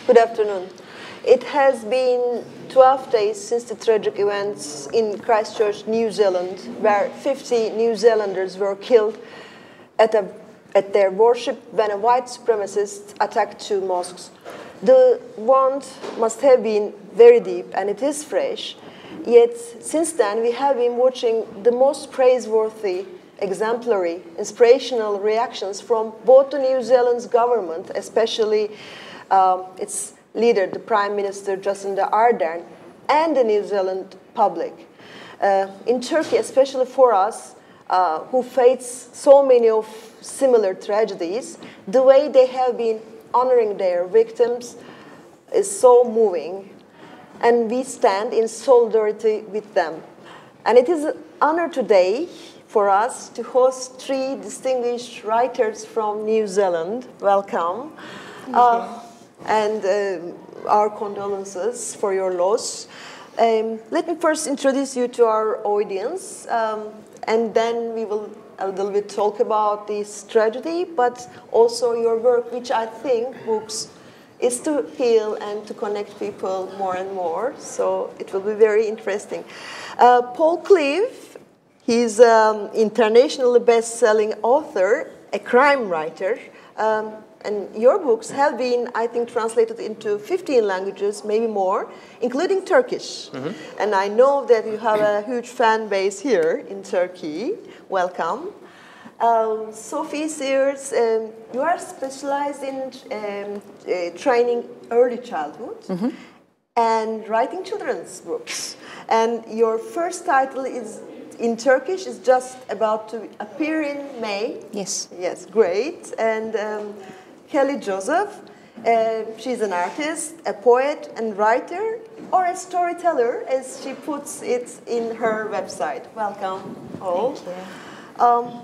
Good afternoon. It has been 12 days since the tragic events in Christchurch, New Zealand, where 50 New Zealanders were killed at their worship when a white supremacist attacked two mosques. The wound must have been very deep, and it is fresh. Yet, since then, we have been watching the most praiseworthy, exemplary, inspirational reactions from both the New Zealand's government, especially its leader, the Prime Minister Jacinda Ardern, and the New Zealand public. In Turkey, especially for us, who face so many of similar tragedies, the way they have been honoring their victims is so moving, and we stand in solidarity with them. And it is an honor today for us to host three distinguished writers from New Zealand. Welcome. And our condolences for your loss. Let me first introduce you to our audience, and then we will a little bit talk about this tragedy, but also your work, which I think books is to heal and to connect people more and more. So it will be very interesting. Paul Cleave, he's an internationally best-selling author, a crime writer, and your books have been, I think, translated into 15 languages, maybe more, including Turkish. Mm-hmm. And I know that you have a huge fan base here in Turkey. Welcome. Sophie Siers, you are specialized in training early childhood mm-hmm. and writing children's books. And your first title is in Turkish is just about to appear in May. Yes. Yes, great. And Kelly Joseph, she's an artist, a poet and writer, or a storyteller, as she puts it in her website. Welcome, all. Thank you.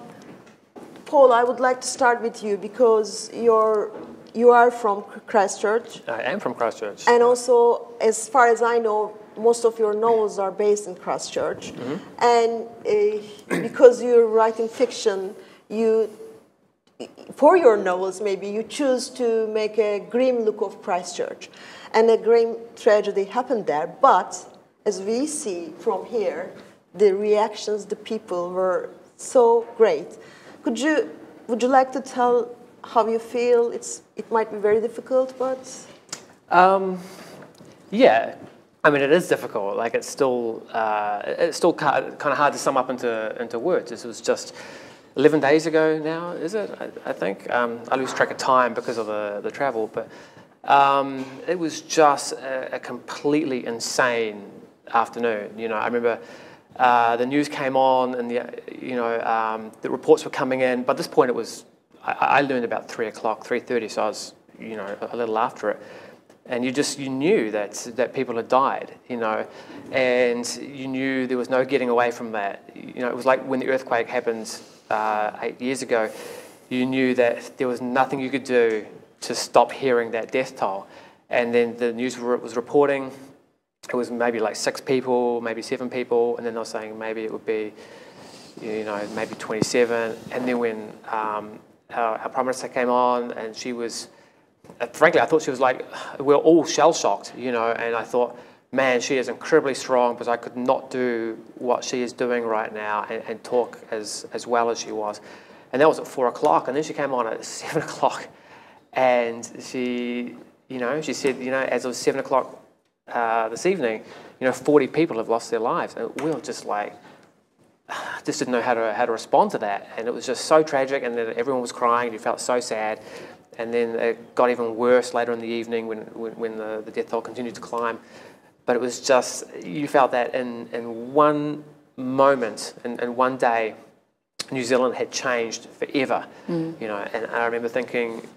Paul, I would like to start with you because you are from Christchurch. I am from Christchurch. And also, as far as I know, most of your novels are based in Christchurch. Mm-hmm. And because you're writing fiction, for your novels, maybe you choose to make a grim look of Christchurch. And a grim tragedy happened there. But as we see from here, the reactions, the people were so great. Would you like to tell how you feel? It might be very difficult, but... Yeah. I mean, it is difficult. Like, it's still kind of hard to sum up into words. This was just 11 days ago now, is it? I think. I lose track of time because of the travel, but it was just a completely insane afternoon. You know, I remember the news came on, and the reports were coming in. But at this point, it was I learned about 3 o'clock, 3:30, so I was a little after it. And you knew that people had died, and you knew there was no getting away from that. It was like when the earthquake happened 8 years ago. You knew that there was nothing you could do to stop hearing that death toll. And then the news was reporting it was maybe like 6 people, maybe 7 people, and then they were saying maybe it would be, maybe 27. And then when our Prime Minister came on, and she was... frankly, I thought she was like, we were all shell-shocked, and I thought, man, she is incredibly strong, because I could not do what she is doing right now and talk as well as she was. And that was at 4 o'clock, and then she came on at 7 o'clock, and she said, as of 7 o'clock this evening, 40 people have lost their lives. And we were just like, just didn't know how to respond to that. And it was just so tragic, and then everyone was crying, and you felt so sad. And then it got even worse later in the evening when the death toll continued to climb. But it was just, you felt that in one moment, in one day, New Zealand had changed forever. And I remember thinking,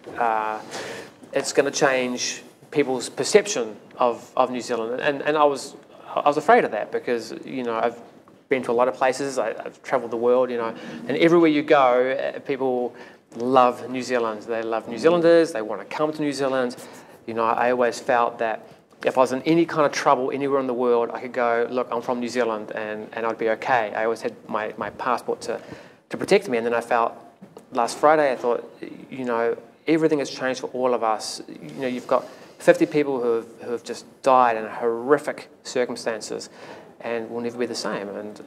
it's going to change people's perception of New Zealand. And I was afraid of that, because, I've been to a lot of places, I've travelled the world, and everywhere you go, people love New Zealand. They love New Zealanders. They want to come to New Zealand. I always felt that if I was in any kind of trouble anywhere in the world, I could go, look, I'm from New Zealand, and I'd be okay. I always had my passport to protect me. And then I felt last Friday, I thought, everything has changed for all of us. You know, you've got 50 people who have just died in horrific circumstances, and will never be the same. And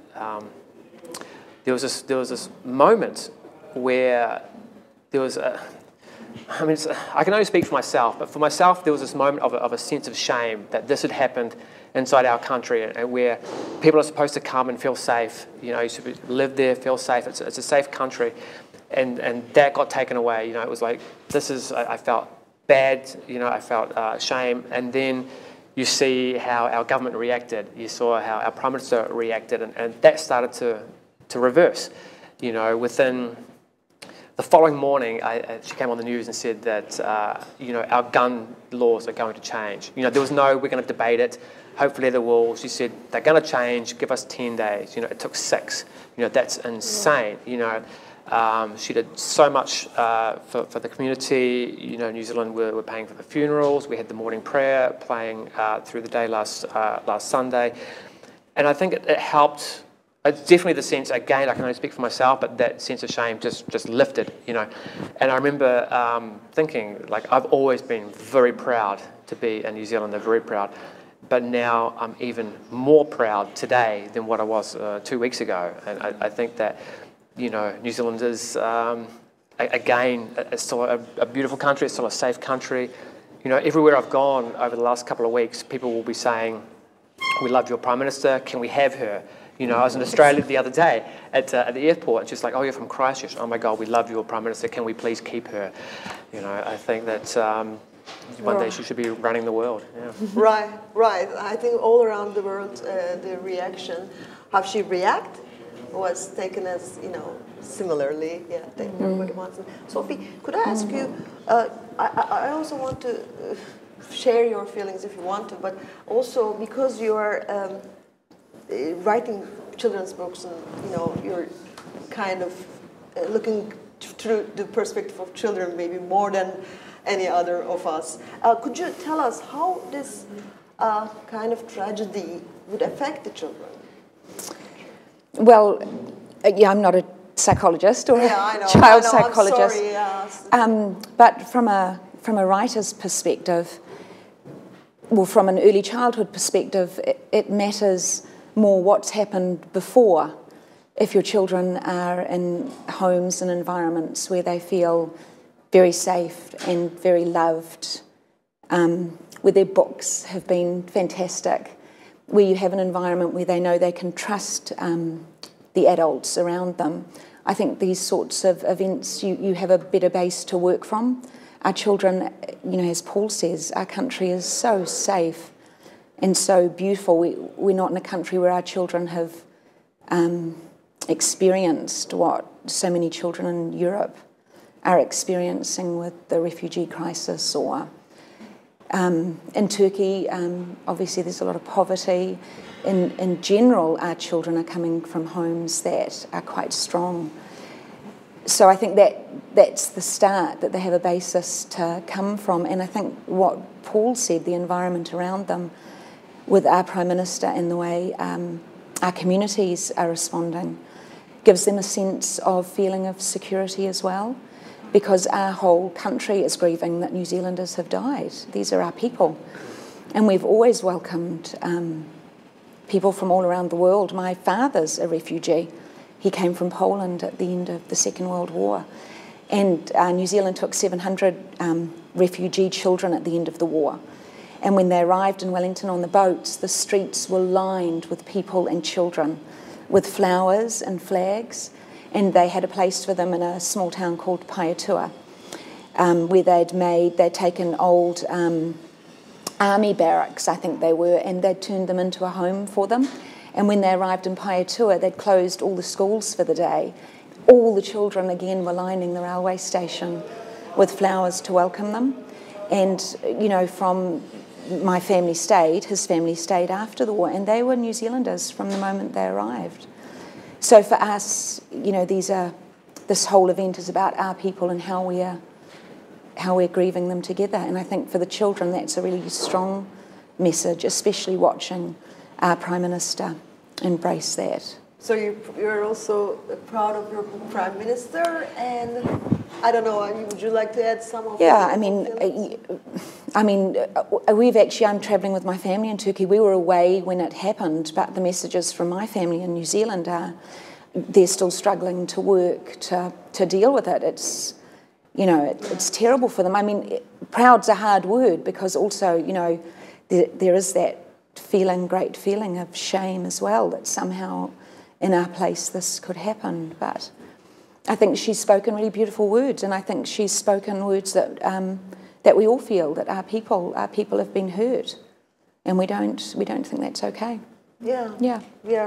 there was this moment where there was a. I mean, I can only speak for myself, but for myself, there was this moment of a sense of shame that this had happened inside our country, and where people are supposed to come and feel safe. You know, you should live there, feel safe. It's a safe country, and that got taken away. You know, it was like, I felt bad. You know, I felt shame, and then you see how our government reacted. You saw how our Prime Minister reacted, and that started to reverse. You know, within the following morning, she came on the news and said that, you know, our gun laws are going to change. You know, there was no, we're going to debate it. Hopefully they will. She said, they're going to change, give us 10 days. You know, it took 6. You know, that's insane. You know, she did so much for the community. You know, New Zealand were paying for the funerals. We had the morning prayer playing through the day last Sunday. And I think it helped. It's definitely the sense, again, I can only speak for myself, but that sense of shame just lifted, you know. And I remember thinking, like, I've always been very proud to be a New Zealander, very proud. But now I'm even more proud today than what I was 2 weeks ago. And I think that, you know, New Zealand is, again, it's still a beautiful country, it's still a safe country. You know, everywhere I've gone over the last couple of weeks, people will be saying, we love your Prime Minister, can we have her? You know, I was in Australia the other day at the airport, and she's like, oh, you're from Christchurch. Oh, my God, we love your Prime Minister. Can we please keep her? You know, I think that one day she should be running the world. Yeah. Right. I think all around the world, the reaction, how she react was taken as, you know, similarly. Yeah, everybody wants it. Sophie, could I ask you, I also want to share your feelings if you want to, but also because you are writing children's books, and you know, you're kind of looking through the perspective of children maybe more than any other of us. Could you tell us how this kind of tragedy would affect the children? Well, yeah, I'm not a psychologist or a child psychologist. I'm sorry, but from a writer's perspective, well, from an early childhood perspective, it matters more what's happened before. If your children are in homes and environments where they feel very safe and very loved, where their books have been fantastic, where you have an environment where they know they can trust the adults around them, I think these sorts of events, you have a better base to work from. Our children, you know, as Paul says, our country is so safe and so beautiful. We're not in a country where our children have experienced what so many children in Europe are experiencing with the refugee crisis, or in Turkey, obviously there's a lot of poverty. In general, our children are coming from homes that are quite strong. So I think that's the start, that they have a basis to come from. And I think what Paul said, the environment around them, with our Prime Minister and the way our communities are responding, gives them a sense of feeling of security as well, because our whole country is grieving that New Zealanders have died. These are our people. And we've always welcomed people from all around the world. My father's a refugee. He came from Poland at the end of the Second World War. And New Zealand took 700 refugee children at the end of the war. And when they arrived in Wellington on the boats, the streets were lined with people and children, with flowers and flags. And they had a place for them in a small town called Paetua, where they'd taken old army barracks, I think they were, and they'd turned them into a home for them. And when they arrived in Paetua, they'd closed all the schools for the day. All the children, again, were lining the railway station with flowers to welcome them. And, you know, from my family stayed, his family stayed after the war, and they were New Zealanders from the moment they arrived. So for us, you know, this whole event is about our people and how we're grieving them together. And I think for the children, that's a really strong message, especially watching our Prime Minister embrace that. So you're also proud of your prime minister, and I don't know. Would you like to add some of? Yeah, we've actually. I'm travelling with my family in Turkey. We were away when it happened, but the messages from my family in New Zealand are they're still struggling to work to deal with it. It's it's terrible for them. I mean, proud's a hard word because also there is that great feeling of shame as well that somehow in our place this could happen. But I think she's spoken really beautiful words, and I think she's spoken words that that we all feel, that our people have been hurt, and we don't think that's okay. Yeah.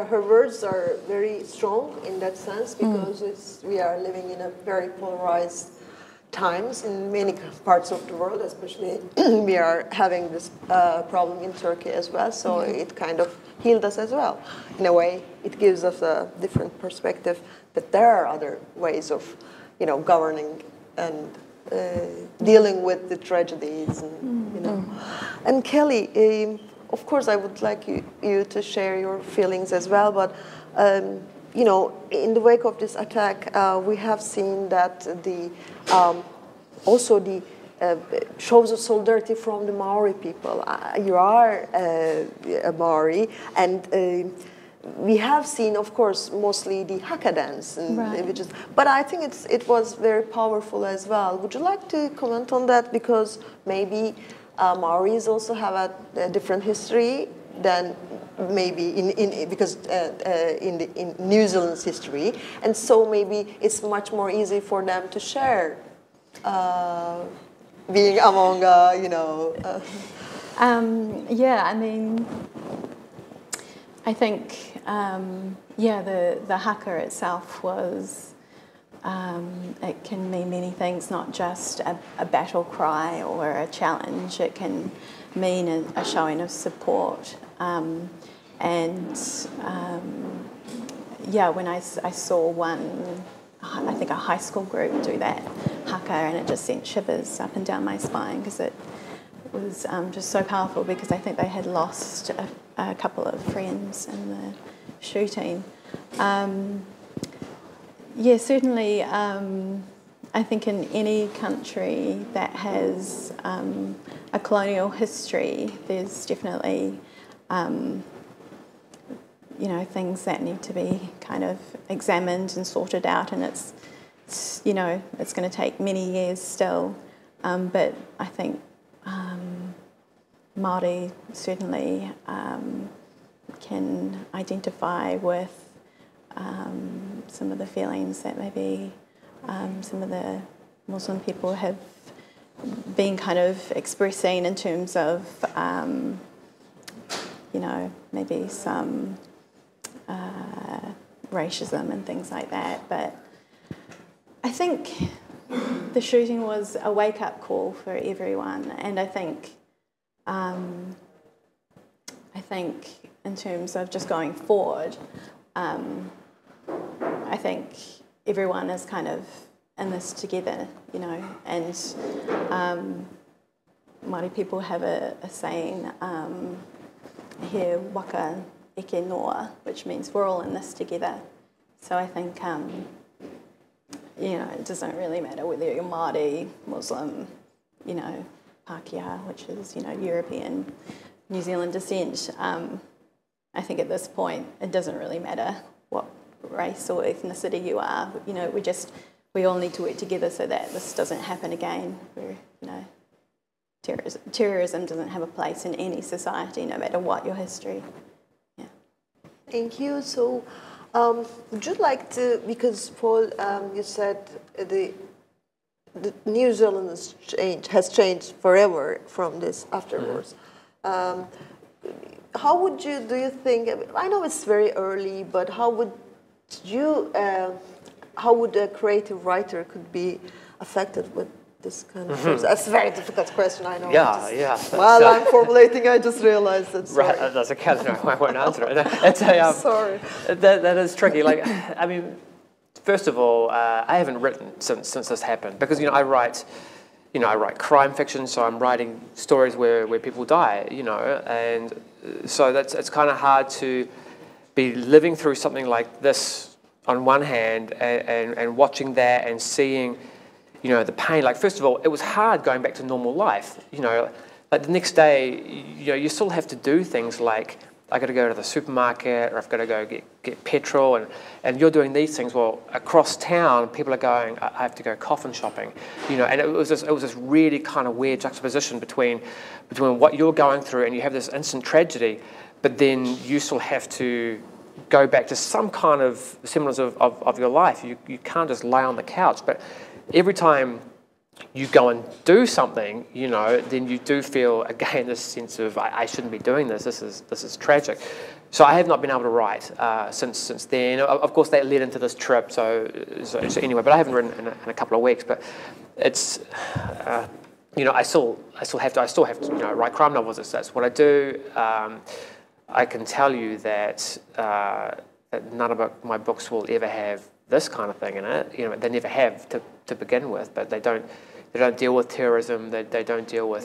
Her words are very strong in that sense because we are living in a very polarized times in many parts of the world, especially we are having this problem in Turkey as well. So it kind of healed us as well. In a way, it gives us a different perspective that there are other ways of, governing and dealing with the tragedies, and And Kelly, of course, I would like you to share your feelings as well. But in the wake of this attack, we have seen that also the shows of solidarity from the Maori people. You are a Maori, and we have seen, of course, mostly the haka dance, but I think it was very powerful as well. Would you like to comment on that? Because maybe Maoris also have a different history than maybe in New Zealand's history, and so maybe it's much more easy for them to share. Being among, I think, the haka itself was, it can mean many things, not just a battle cry or a challenge. It can mean a showing of support. When I saw one, I think a high school group do that haka, and it just sent shivers up and down my spine because it was just so powerful, because I think they had lost a couple of friends in the shooting. Certainly, I think in any country that has a colonial history, there's definitely things that need to be kind of examined and sorted out, and it's going to take many years still. But I think Māori certainly can identify with some of the feelings that maybe some of the Muslim people have been kind of expressing in terms of, maybe some racism and things like that. But I think the shooting was a wake-up call for everyone, and I think in terms of just going forward, I think everyone is kind of in this together, and Māori people have a saying, he waka eke noa, which means we're all in this together. So I think, it doesn't really matter whether you're Māori, Muslim, Pākehā, which is, European, New Zealand descent. I think at this point, it doesn't really matter what race or ethnicity you are. We all need to work together so that this doesn't happen again, where, terrorism doesn't have a place in any society, no matter what your history. Yeah. Thank you. So, would you like to, because Paul, you said the New Zealand has changed forever from this afterwards. How would do you think, I know it's very early, but how would a creative writer could be affected with this kind of things? That's a very difficult question, I know. While I'm formulating, I just realized that. Right, that's a cat. No, I won't answer it. It's a, sorry. That is tricky. First of all, I haven't written since this happened, because I write crime fiction, so I'm writing stories where people die, and so it's kind of hard to be living through something like this on one hand, and watching that and seeing, you know, the pain. Like, first of all, it was hard going back to normal life. You know, like the next day, you know, you still have to do things like, I got to go to the supermarket, or I've got to go get petrol, and you're doing these things. Well, across town, people are going, I have to go coffin shopping, you know. And it was this really kind of weird juxtaposition between what you're going through, and you have this instant tragedy, but then you still have to go back to some kind of semblance of your life. You can't just lie on the couch. But every time you go and do something, you know, then you do feel again this sense of I shouldn't be doing this. This is tragic. So I have not been able to write since then. Of course, that led into this trip. So anyway, but I haven't written in a couple of weeks. But it's you know, I still have to you know, write crime novels. That's what I do. I can tell you that none of my books will ever have this kind of thing in it. You know, they never have to begin with, but they don't deal with terrorism. They don't deal with,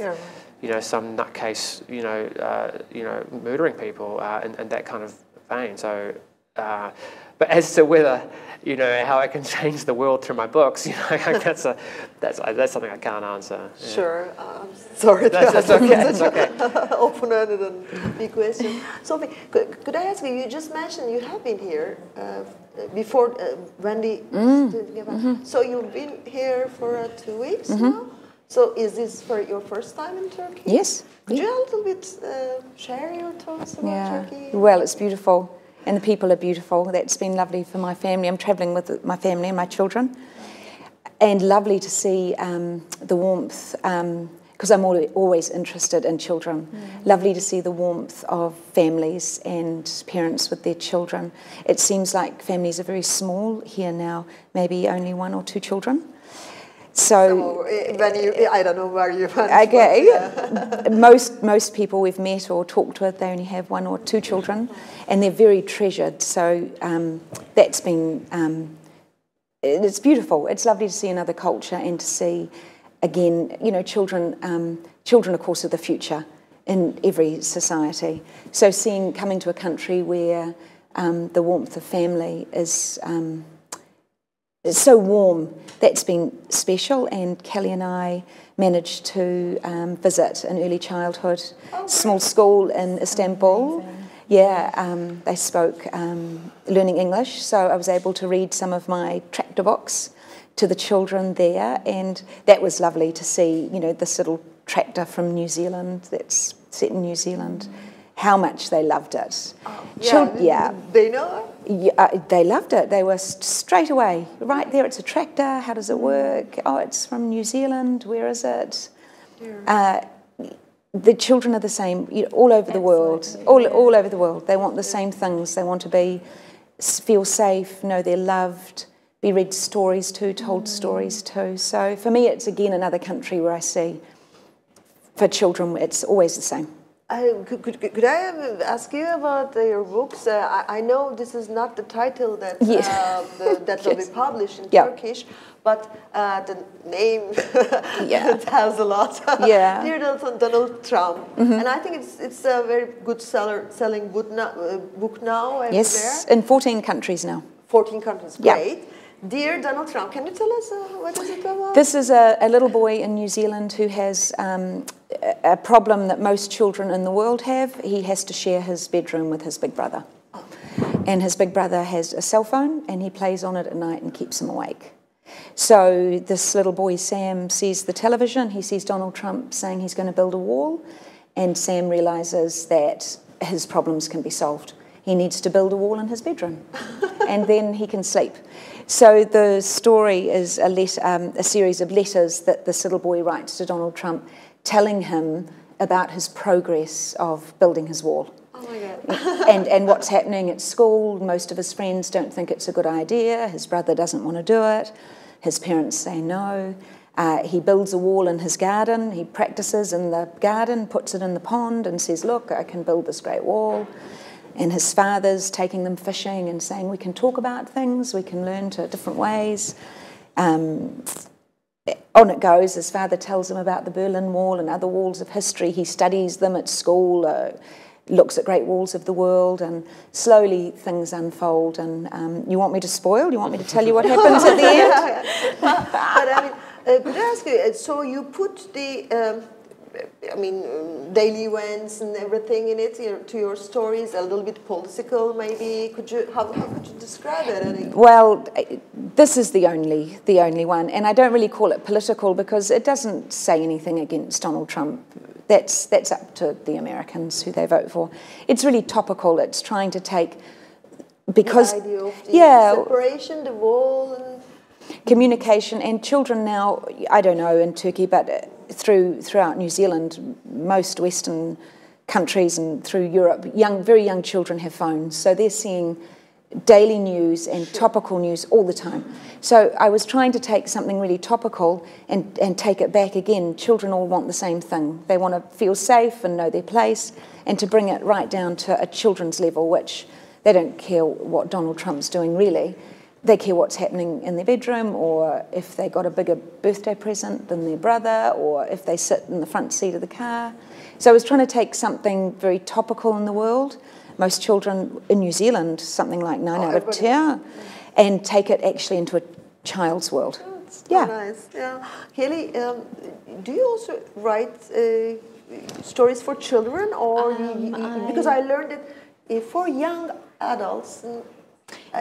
you know, some nutcase, you know, murdering people in that kind of vein. So, but as to whether, you know, how I can change the world through my books, you know, that's something I can't answer. Yeah. Sure, I'm sorry. That's okay. It's okay. Open-ended and big question. Sophie, could I ask you? You just mentioned you have been here before Wendy. So you've been here for 2 weeks now. So is this for your first time in Turkey? Yes. Could you a little bit share your thoughts about Turkey? Well, it's beautiful. And the people are beautiful. That's been lovely for my family. I'm travelling with my family and my children. And lovely to see the warmth, because I'm always interested in children. Lovely to see the warmth of families and parents with their children. It seems like families are very small here now, maybe only 1 or 2 children. So I don't know where you went. Okay, most people we've met or talked with, they only have 1 or 2 children, and they're very treasured. So that's been it's beautiful. It's lovely to see another culture and to see again, you know, children. Children, of course, are the future in every society. So coming to a country where the warmth of family is. It's so warm. That's been special, and Kelly and I managed to visit an early childhood small school in Istanbul. They spoke learning English, so I was able to read some of my tractor books to the children there, and that was lovely to see, you know, this little tractor from New Zealand that's set in New Zealand, how much they loved it. They know it? They loved it. They were straight away, right there, it's a tractor, how does it work? Oh, it's from New Zealand, where is it? The children are the same, you know, all over the world, all over the world. They want the same things. They want to feel safe, know they're loved, be read stories to, told stories to. So for me, it's again another country where I see, for children, it's always the same. Could I ask you about your books? I know this is not the title that that will be published in Turkish, but the name tells a lot. Dear Donald Trump, and I think it's a very good selling book now. Yes, in 14 countries now. 14 countries, great. Dear Donald Trump, can you tell us what is it about? This is a little boy in New Zealand who has a problem that most children in the world have. He has to share his bedroom with his big brother. And his big brother has a cell phone, and he plays on it at night and keeps him awake. So this little boy, Sam, sees the television. He sees Donald Trump saying he's going to build a wall, and Sam realises that his problems can be solved. He needs to build a wall in his bedroom, and then he can sleep. So the story is a series of letters that this little boy writes to Donald Trump, telling him about his progress of building his wall. Oh my God. and what's happening at school. Most of his friends don't think it's a good idea. His brother doesn't want to do it. His parents say no. He builds a wall in his garden. He practices in the garden, puts it in the pond, and says, look, I can build this great wall. And his father's taking them fishing and saying, we can talk about things, we can learn to different ways. On it goes. His father tells him about the Berlin Wall and other walls of history. He studies them at school. looks at Great Walls of the world, and slowly things unfold. And you want me to spoil? You want me to tell you what happens at the end? But I mean, could I ask you, so you put the, daily events and everything in it, to your stories, a little bit political maybe? How could you describe it? Well, this is the only one, and I don't really call it political because it doesn't say anything against Donald Trump. That's up to the Americans who they vote for. It's really topical. It's trying to take, because the idea of the separation, the wall, and communication, and children now, I don't know in Turkey, but throughout New Zealand, most Western countries and through Europe, very young children have phones, so they're seeing daily news and topical news all the time. So I was trying to take something really topical and take it back again. Children all want the same thing. They want to feel safe and know their place, and to bring it right down to a children's level, which they don't care what Donald Trump's doing really. They care what's happening in their bedroom, or if they got a bigger birthday present than their brother, or if they sit in the front seat of the car. So I was trying to take something very topical in the world. Most children in New Zealand, something like 9 out of 10, and take it actually into a child's world. Oh, that's nice. Yeah, Haley, do you also write stories for children, or because I learned that for young adults?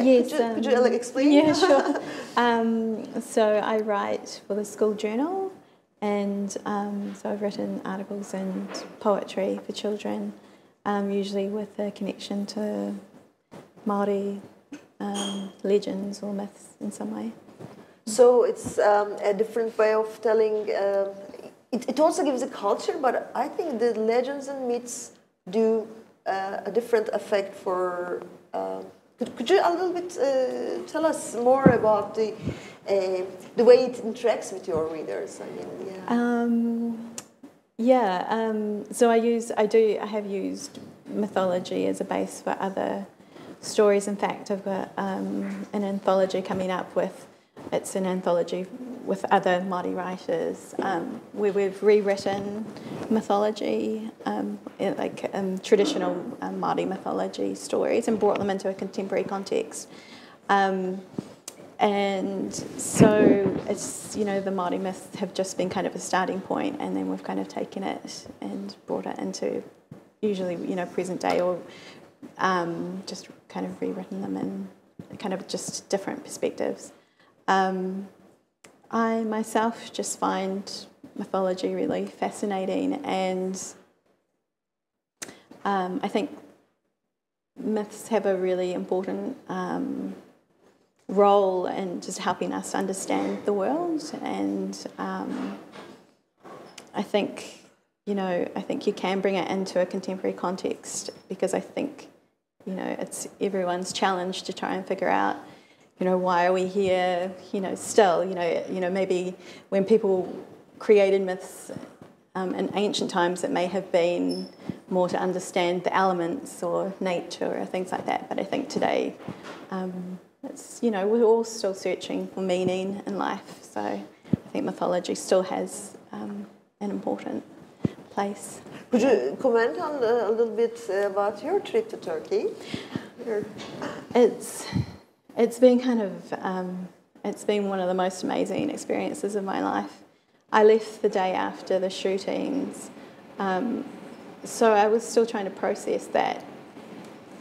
Yes. Could you explain? Yeah, sure. So I write for the school journal, and so I've written articles and poetry for children, usually with a connection to Māori legends or myths in some way. So it's a different way of telling. It also gives a culture, but I think the legends and myths do a different effect for. Could you a little bit tell us more about the way it interacts with your readers? I mean, So I have used mythology as a base for other stories. In fact, I've got an anthology coming up it's an anthology with other Māori writers where we've rewritten mythology, traditional Māori mythology stories, and brought them into a contemporary context. And so it's, the Māori myths have just been kind of a starting point, and then we've kind of taken it and brought it into usually, present day, or just kind of rewritten them in kind of just different perspectives. I myself just find mythology really fascinating, and I think myths have a really important role in just helping us understand the world, and I think you can bring it into a contemporary context, because I think it's everyone's challenge to try and figure out why are we here still, maybe when people created myths in ancient times, it may have been more to understand the elements or nature or things like that, but I think today it's we're all still searching for meaning in life, so I think mythology still has an important place. Could you comment on a little bit about your trip to Turkey? It's been kind of it's been one of the most amazing experiences of my life. I left the day after the shootings, so I was still trying to process that.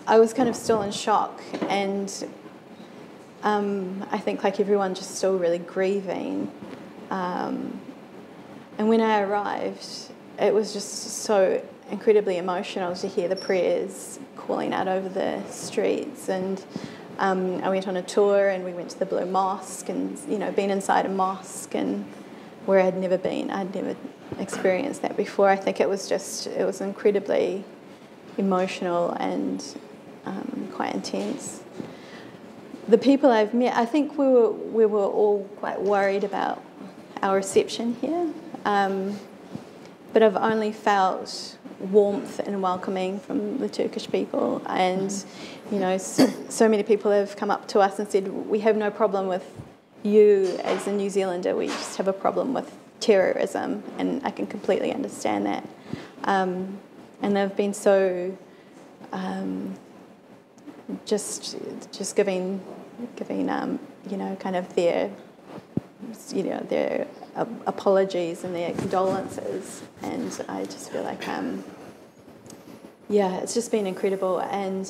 I was kind of still in shock, and I think like everyone, just still really grieving. And when I arrived, it was just so incredibly emotional to hear the prayers calling out over the streets, and I went on a tour, and we went to the Blue Mosque, and been inside a mosque, and where I'd never been, I'd never experienced that before. I think it was incredibly emotional and quite intense. The people I've met, I think we were all quite worried about our reception here, but I've only felt warmth and welcoming from the Turkish people, and so many people have come up to us and said, we have no problem with you as a New Zealander, we just have a problem with terrorism, and I can completely understand that. And they've been so just giving kind of their apologies and their condolences, and I just feel like it's just been incredible. And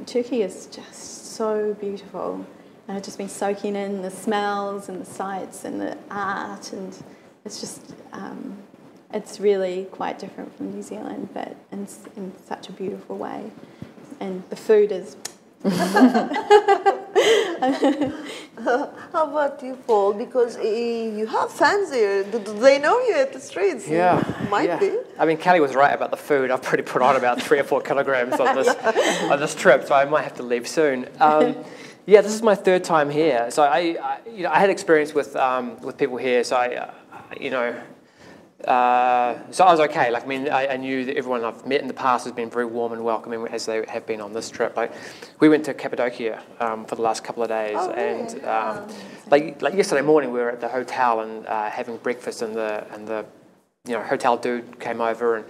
Turkey is just so beautiful, and I've just been soaking in the smells and the sights and the art, and it's just it's really quite different from New Zealand, but in such a beautiful way. And the food is. How about you, Paul? Because you have fans here. Do they know you at the streets? Yeah, might be. I mean, Kelly was right about the food. I've pretty put on about 3 or 4 kilograms on this trip, so I might have to leave soon. This is my 3rd time here. So I had experience with people here. So so I was okay. Like, I mean, I knew that everyone I've met in the past has been very warm and welcoming, as they have been on this trip. Like, we went to Cappadocia for the last couple of days, and like yesterday morning, we were at the hotel and having breakfast, and the hotel dude came over, and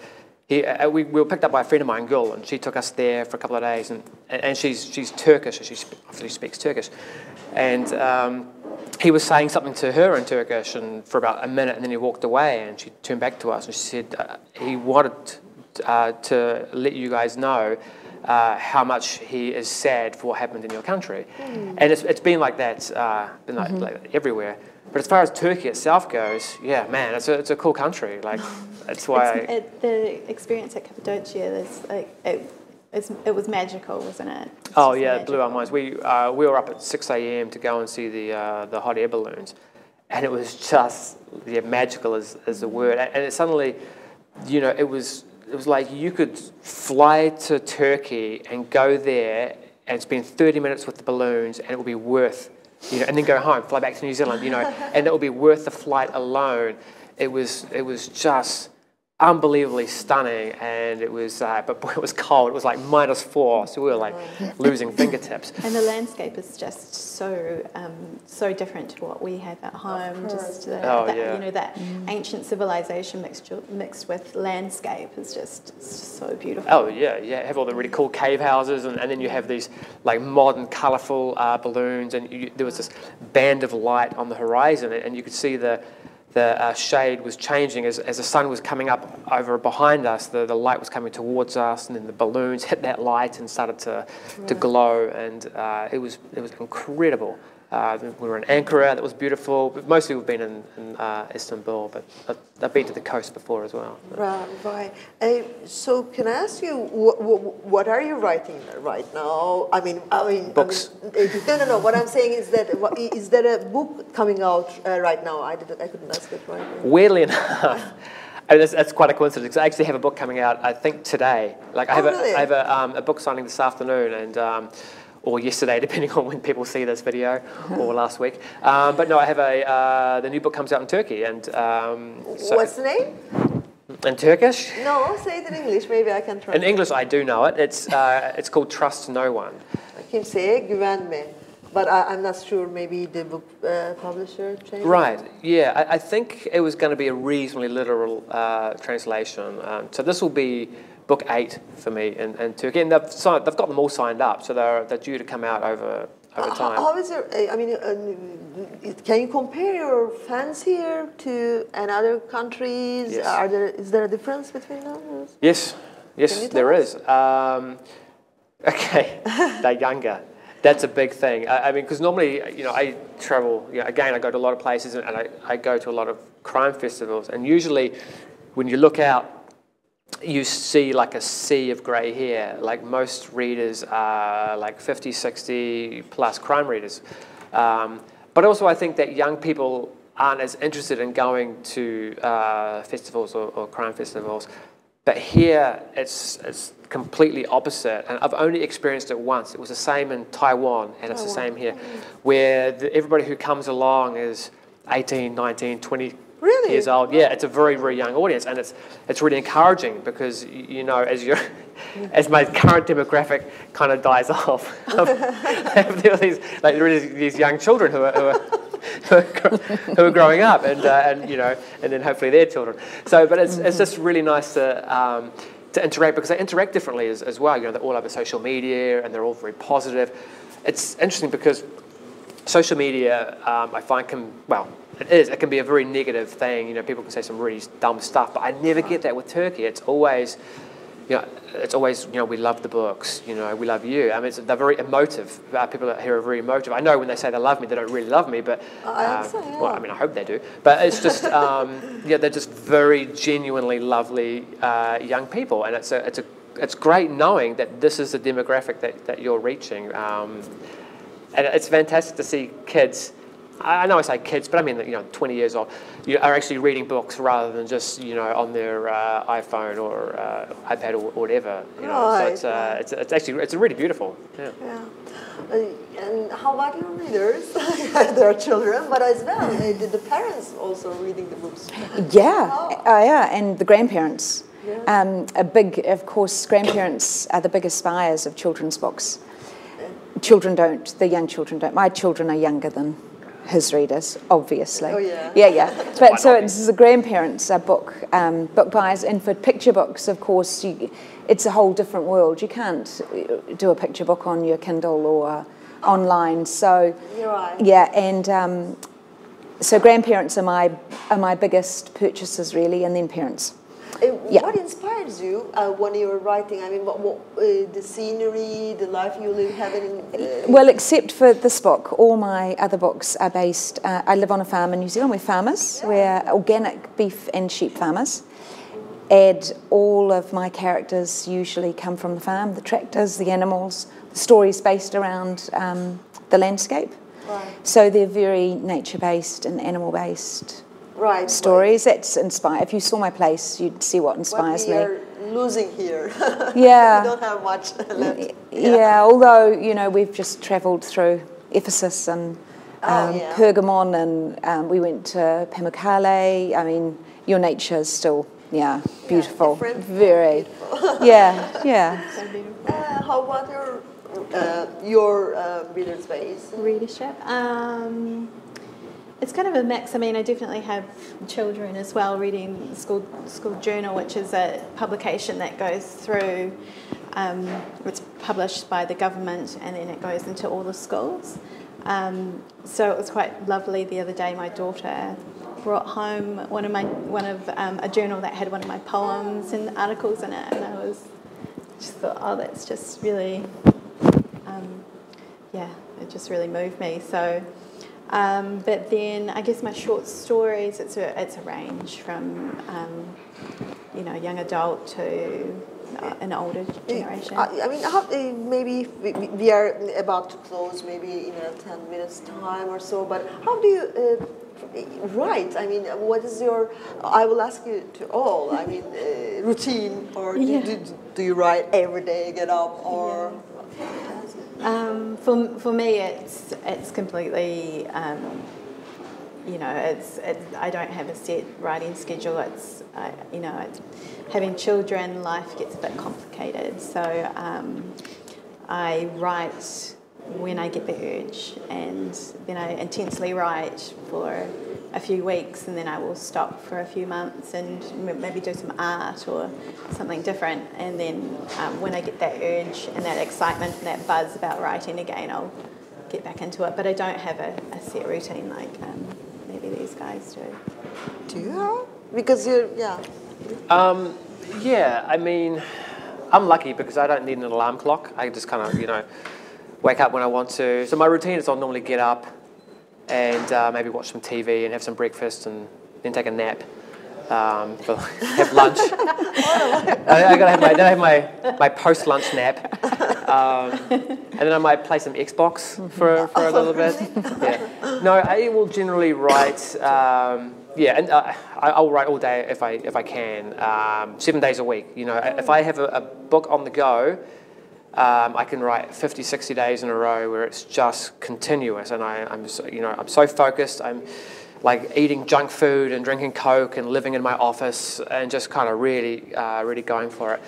we were picked up by a friend of mine, Gül, and she took us there for a couple of days, and she's Turkish, and she obviously speaks Turkish, and. He was saying something to her in Turkish, and for about a minute, and then he walked away, and she turned back to us and she said he wanted to let you guys know how much he is sad for what happened in your country. And it's been like that, like everywhere. But as far as Turkey itself goes, yeah, man, it's a cool country. Like, that's why the experience at Cappadocia is it was magical, wasn't it? It blew our minds. We were up at 6 a.m. to go and see the hot air balloons, and it was just magical is the word. And it suddenly, it was like you could fly to Turkey and go there and spend 30 minutes with the balloons, and it would be worth, and then go home, fly back to New Zealand, and it would be worth the flight alone. It was just unbelievably stunning, and it was, but boy, it was cold. It was like -4, so we were like losing fingertips. And the landscape is just so different to what we have at home. Just that ancient civilization mixed with landscape is just so beautiful. Oh yeah. Have all the really cool cave houses, and then you have these like modern, colourful balloons, and there was this band of light on the horizon, and you could see the shade was changing as the sun was coming up over behind us. The light was coming towards us, and then the balloons hit that light and started to glow, and it was incredible. We were in Ankara, that was beautiful. But mostly we've been in Istanbul, but I've been to the coast before as well. Right. So can I ask you, what are you writing right now? I mean, books. No. What I'm saying is that is there a book coming out right now? I couldn't ask it right now. Weirdly enough. And that's quite a coincidence. I actually have a book coming out, I think, today. Like I have a book signing this afternoon, and or yesterday, depending on when people see this video, or last week. But no, I have the new book comes out in Turkey, and so what's the name? In Turkish? No, say it in English. Maybe I can try. In English, I do know it. It's called Trust No One. Kimseye güvenme. But I'm not sure, maybe the book publisher changed. Right, yeah. I think it was going to be a reasonably literal translation. So this will be book 8 for me in Turkey. And they've got them all signed up, so they're due to come out over time. How is it, can you compare your fans here to other countries? Yes. Is there a difference between them? Yes, there is. Okay, they're younger. That's a big thing. I mean, because normally, I travel, again, I go to a lot of places, and I go to a lot of crime festivals, and usually when you look out, you see like a sea of grey hair. Like most readers are like 50, 60 plus crime readers. But also I think that young people aren't as interested in going to festivals or crime festivals. But here it's completely opposite, and I've only experienced it once. It was the same in Taiwan, and it's the same here, where everybody who comes along is 18, 19, 20 years old. Yeah, it's a very, very young audience, and it's really encouraging because, as my current demographic kind of dies off, there are these young children who are growing up, and then hopefully their children. So, but it's just really nice to to interact, because they interact differently as well. You know, they're all over social media and they're all very positive. It's interesting because social media, I find, it can be a very negative thing. You know, people can say some really dumb stuff, but I never get that with Turkey. It's always, you know, we love the books, you know, we love you. I mean, they're very emotive. People here are very emotive. I know when they say they love me, they don't really love me, but, well, I mean, I hope they do. But it's just, yeah, they're just very genuinely lovely young people. And it's great knowing that this is the demographic that you're reaching. And it's fantastic to see kids, I know I say kids, but I mean, you know, 20 years old, are actually reading books rather than just, you know, on their iPhone or iPad or whatever. You know, right, so it's really beautiful. Yeah. And how about your readers? There are children, but as well, the parents also reading the books. Yeah, yeah, and the grandparents. Yeah. Of course, grandparents are the biggest buyers of children's books. Children don't, the young children don't. My children are younger than his readers, obviously. Oh yeah. Yeah. But so it's the grandparents are book buyers, and for picture books, of course, it's a whole different world. You can't do a picture book on your Kindle or online. So you're right. Yeah, and so grandparents are my biggest purchasers, really, and then parents. What inspires you when you were writing? I mean, what the scenery, the life you live having? Well, except for this book, all my other books are based. I live on a farm in New Zealand. We're farmers. We're organic beef and sheep farmers. And all of my characters usually come from the farm, the tractors, the animals, the stories based around the landscape. Right. So they're very nature-based and animal-based. Right, stories. That's inspired. If you saw my place, you'd see what inspires me. What we are losing here. Yeah. We don't have much left. Yeah, although, you know, we've just travelled through Ephesus and Pergamon, and we went to Pamukkale. I mean, your nature is still, beautiful. Very. Beautiful. Yeah. How about your reader space? Readership. It's kind of a mix. I mean, I definitely have children as well reading the school journal, which is a publication that goes through. It's published by the government, and then it goes into all the schools. So it was quite lovely the other day. My daughter brought home a journal that had one of my poems and articles in it, and I was just thought, oh, that's just really, it just really moved me. So. But then I guess my short stories, it's a range from young adult to an older generation. I mean, maybe we are about to close, maybe in 10 minutes time or so. But how do you write? I mean, what is your? I will ask you to all. I mean, routine, or do you write every day? Get up or? For me, it's completely, I don't have a set writing schedule. It's having children, life gets a bit complicated. So I write when I get the urge, and then I intensely write for a few weeks, and then I will stop for a few months and maybe do some art or something different. And then when I get that urge and that excitement and that buzz about writing again, I'll get back into it. But I don't have a set routine like maybe these guys do. Do you? Because you're, I mean, I'm lucky because I don't need an alarm clock. I just kind of, wake up when I want to. So my routine is I'll normally get up and maybe watch some TV and have some breakfast and then take a nap, have lunch. I gotta have my post-lunch nap, and then I might play some Xbox for a little bit. Yeah. No, I will generally write. And I'll write all day if I can, 7 days a week. If I have a book on the go. I can write 50, 60 days in a row where it's just continuous, and I'm so focused. I'm like eating junk food and drinking Coke and living in my office and just kind of really going for it.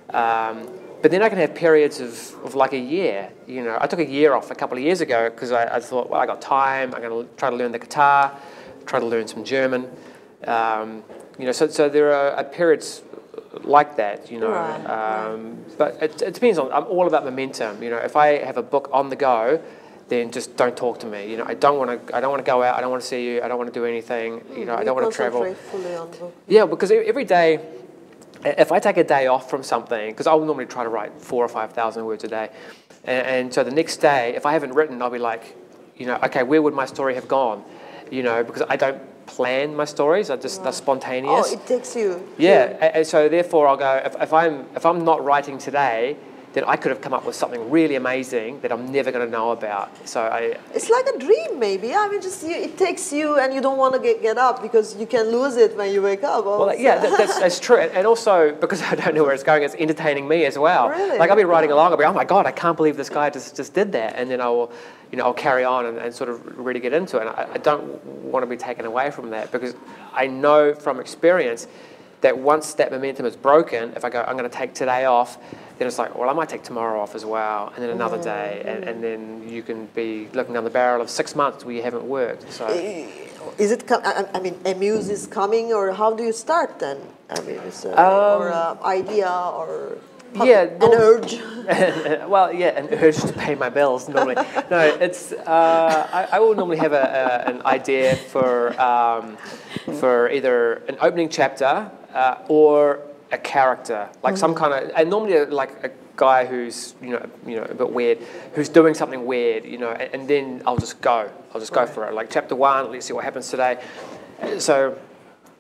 But then I can have periods of like a year. I took a year off a couple of years ago because I thought, well, I got time. I'm going to try to learn the guitar, try to learn some German. So there are periods like that, you know. Right. But it depends on. I'm all about momentum. You know, if I have a book on the go, then just don't talk to me. You know, I don't want to go out. I don't want to see you. I don't want to do anything. You know, I don't want to travel. Fully on the book. Yeah, because every day, if I take a day off from something, because I'll normally try to write 4,000 or 5,000 words a day, and so the next day, if I haven't written, I'll be like, you know, okay, where would my story have gone? You know, because I don't plan my stories. They're spontaneous. Oh, it takes you. Yeah, and so therefore I'll go, if I'm not writing today, then I could have come up with something really amazing that I'm never going to know about. So it's like a dream, maybe. I mean, it takes you, and you don't want to get up because you can lose it when you wake up. Well, yeah, that's true. And also, because I don't know where it's going, it's entertaining me as well. Really? Like, I'll be writing along, I'll be, oh my God, I can't believe this guy just did that. And then I will, you know, I'll carry on and sort of really get into it. And I don't want to be taken away from that, because I know from experience that once that momentum is broken, if I go, I'm going to take today off, then it's like, well, I might take tomorrow off as well, and then another day, and then you can be looking down the barrel of 6 months where you haven't worked. So, is it? I mean, a muse is coming, or how do you start then? I mean, is or an idea, or an urge. Well, yeah, an urge to pay my bills normally. No, it's I will normally have an idea for either an opening chapter or a character, like some kind of, and normally like a guy who's you know a bit weird, who's doing something weird, you know, and then I'll just go for it. Like chapter 1, let's see what happens today. So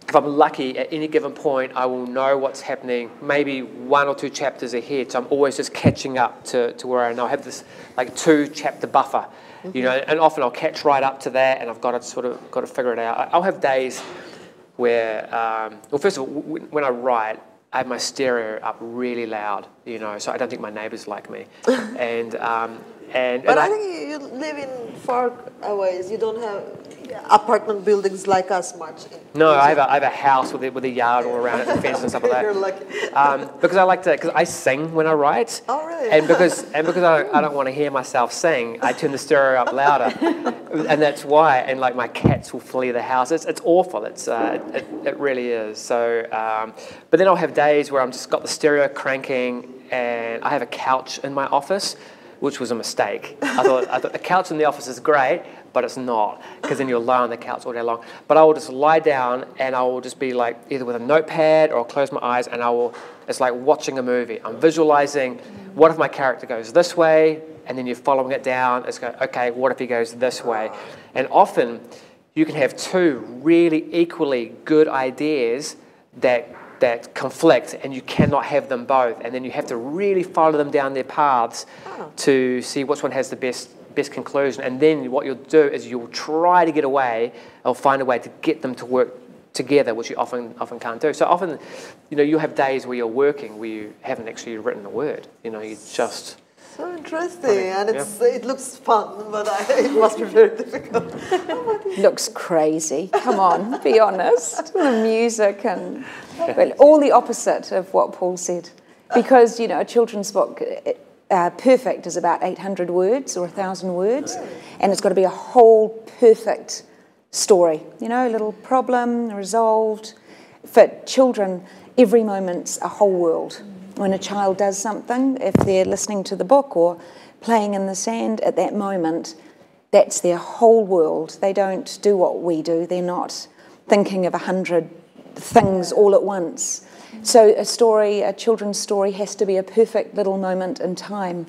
if I'm lucky, at any given point, I will know what's happening, maybe 1 or 2 chapters ahead. So I'm always just catching up to where I know. I have this like 2-chapter buffer, you know, and often I'll catch right up to that, and I've got to figure it out. I'll have days where, well, first of all, when I write, I have my stereo up really loud, you know, so I don't think my neighbours like me. But I think you live in far aways. You don't have apartment buildings like us much. No, I have a house with a yard all around it and fence and stuff like that. You're lucky. Because I sing when I write. Oh, really? And because I don't want to hear myself sing, I turn the stereo up louder, and that's why. And like my cats will flee the house. It's awful. It really is. So, but then I'll have days where I'm just got the stereo cranking, and I have a couch in my office, which was a mistake. I thought the couch in the office is great, but it's not, because then you'll lie on the couch all day long. But I will just lie down, and I will just be like either with a notepad, or I'll close my eyes, and it's like watching a movie. I'm visualizing, what if my character goes this way, and then you're following it down. It's going, okay, what if he goes this way? And often you can have 2 really equally good ideas that conflict, and you cannot have them both, and then you have to really follow them down their paths to see which one has the best conclusion. And then what you'll do is you'll try to get away, or find a way to get them to work together, which you often can't do. So often, you know, you'll have days where you're working where you haven't actually written a word. You know, you just. So interesting, and it looks fun, but it must be very difficult. Looks crazy. Come on, be honest. The music and all the opposite of what Paul said, because you know a children's book. Perfect is about 800 words or 1,000 words, and it's got to be a whole perfect story. You know, a little problem resolved. For children, every moment's a whole world. When a child does something, if they're listening to the book or playing in the sand at that moment, that's their whole world. They don't do what we do. They're not thinking of 100 things all at once. So a children's story has to be a perfect little moment in time.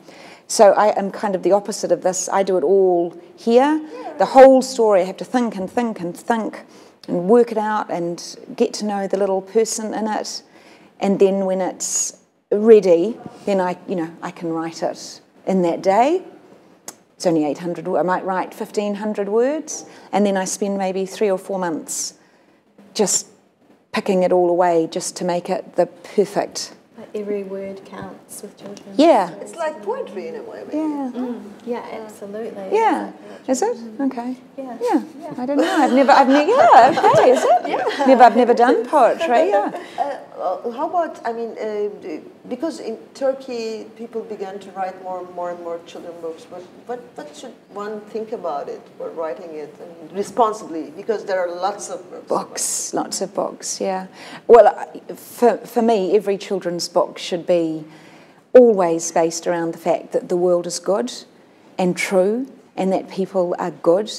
So I am kind of the opposite of this. I do it all here. The whole story, I have to think and think and think and work it out and get to know the little person in it. And then when it's ready, then I can write it in that day. It's only 800. I might write 1,500 words, and then I spend maybe 3 or 4 months just picking it all away just to make it the perfect. Like every word counts with children. Yeah. It's like poetry in a way. Maybe. Yeah. Yeah, absolutely. Yeah. Is it? Okay. Yeah. I don't know. I've never. Yeah. Okay. Is it? Yeah. I've never done poetry. Yeah. how about, I mean, because in Turkey people began to write more and more children books, but what should one think about it for writing it and responsibly? Because there are lots of books. Lots of books, yeah. Well, for me, every children's book should be always based around the fact that the world is good and true, and that people are good,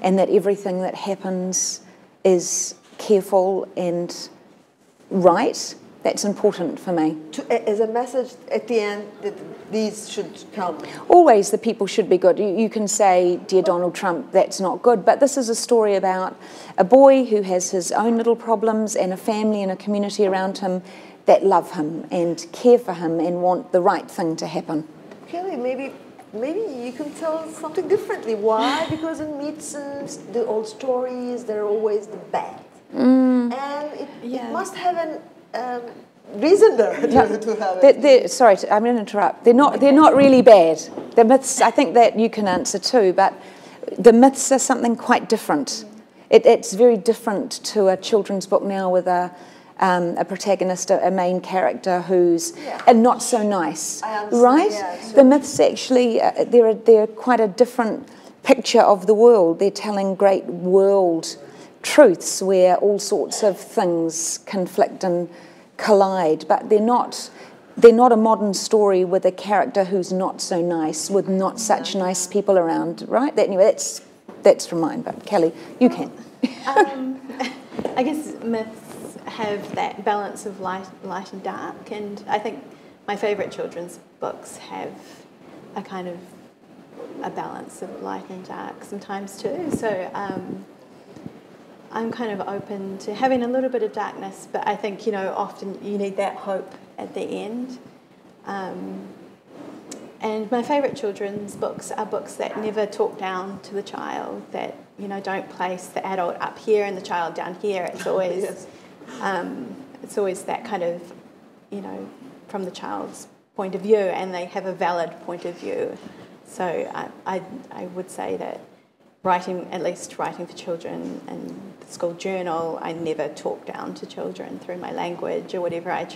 and that everything that happens is careful and right. That's important for me. As a message at the end that these should come. Always the people should be good. You can say, dear Donald Trump, that's not good, but this is a story about a boy who has his own little problems and a family and a community around him that love him and care for him and want the right thing to happen. Kelly, maybe you can tell something differently. Why? Because in myths and the old stories, they're always the bad. And it must have an reason there to have it. Sorry, I'm going to interrupt. They're not really bad. The myths, I think that you can answer too, but the myths are something quite different. It's very different to a children's book now with a protagonist, a main character who's not so nice, right? Yeah, sure. The myths actually, they're quite a different picture of the world. They're telling great world truths where all sorts of things conflict and collide, but they're not a modern story with a character who's not so nice, with not such nice people around, right? Anyway, that's from mine, but Kelly, you can. I guess myths have that balance of light and dark, and I think my favourite children's books have a kind of a balance of light and dark sometimes too. So I'm kind of open to having a little bit of darkness, but I think, often you need that hope at the end. And my favourite children's books are books that never talk down to the child, that, don't place the adult up here and the child down here. It's always, it's always that kind of, from the child's point of view, and they have a valid point of view. So I would say that at least writing for children and the school journal, I never talk down to children through my language or whatever.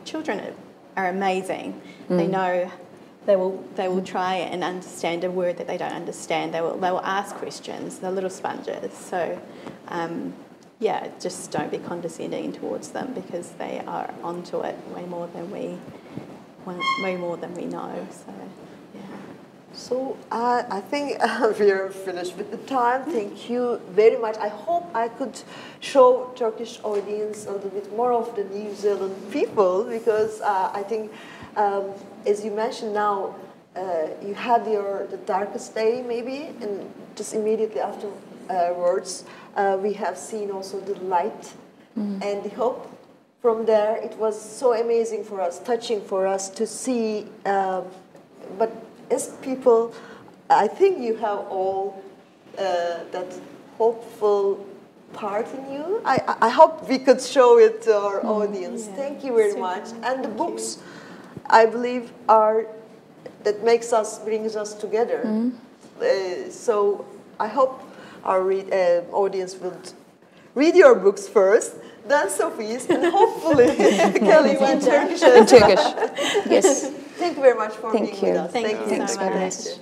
Children are amazing. They know they will try and understand a word that they don't understand. They will ask questions. They're little sponges. So just don't be condescending towards them, because they are onto it way more than we know. So. So I think we are finished with the time. Thank you very much. I hope I could show Turkish audience a little bit more of the New Zealand people, because I think, as you mentioned now, you had the darkest day maybe, and just immediately afterwards we have seen also the light and the hope. From there, it was so amazing for us, touching for us to see, but as people, I think you have all that hopeful part in you. I hope we could show it to our audience. Yeah. Thank you very much. And the books, I believe, brings us together. So I hope our audience will read your books first, then Sophie's, and hopefully Kelly in Turkish. In Turkish, yes. Thank you very much for being with us. Thank you so much.